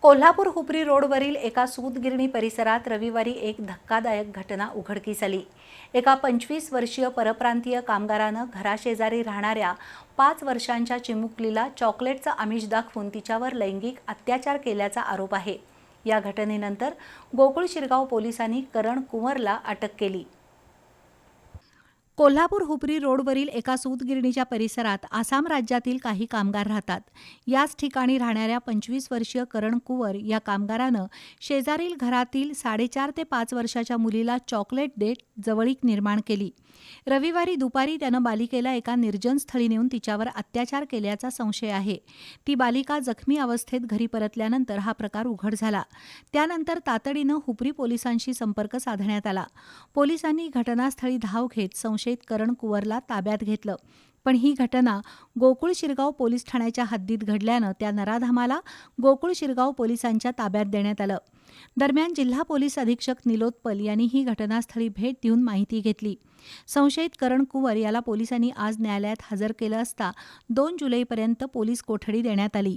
कोल्हापूर हुपरी रोडवरील एका सूतगिरणी परिसरात रविवारी एक धक्कादायक घटना उघडकीस आली। एका 25 वर्षीय परप्रांतीय कामगारानं घराशेजारी राहणाऱ्या 5 वर्षांच्या चिमुकलीला चॉकलेटचं आमिष दाखवून तिच्यावर लैंगिक अत्याचार केल्याचा आरोप आहे। या घटनेनंतर गोकुळ शिरगाव पोलिसांनी करण कुंवरला अटक केली। कोल्हापूर हुपरी रोडवरील एका सूतगिरणीच्या परिसरात आसाम राज्यातील काही कामगार राहतात। याच ठिकाणी राहणाऱ्या 25 वर्षीय करण कुंवर या कामगारानं शेजारील घरातील 4.5 ते 5 वर्षाच्या मुलीला चॉकलेट देत जवळीक निर्माण केली। रविवारी दुपारी त्यानं बालिकेला एका निर्जन स्थळी नेऊन तिच्यावर अत्याचार केल्याचा संशय आहे। ती बालिका जखमी अवस्थेत घरी परतल्यानंतर हा प्रकार उघड झाला। त्यानंतर तातडीनं हुपरी पोलिसांशी संपर्क साधण्यात आला। पोलिसांनी घटनास्थळी धाव घेत संशयित करण कुंवरला ताब्यात घेतलं। पण ही घटना गोकुळ शिरगाव पोलीस ठाण्याच्या हद्दीत घडल्यानं त्या नराधमाला गोकुळ शिरगाव पोलिसांच्या ताब्यात देण्यात आलं। दरम्यान जिल्हा पोलीस अधीक्षक निलोत्पल यांनी ही घटनास्थळी भेट देऊन माहिती घेतली। संशयित करण कुंवर याला पोलिसांनी आज न्यायालयात हजर केलं असता 2 जुलैपर्यंत पोलीस कोठडी देण्यात आली।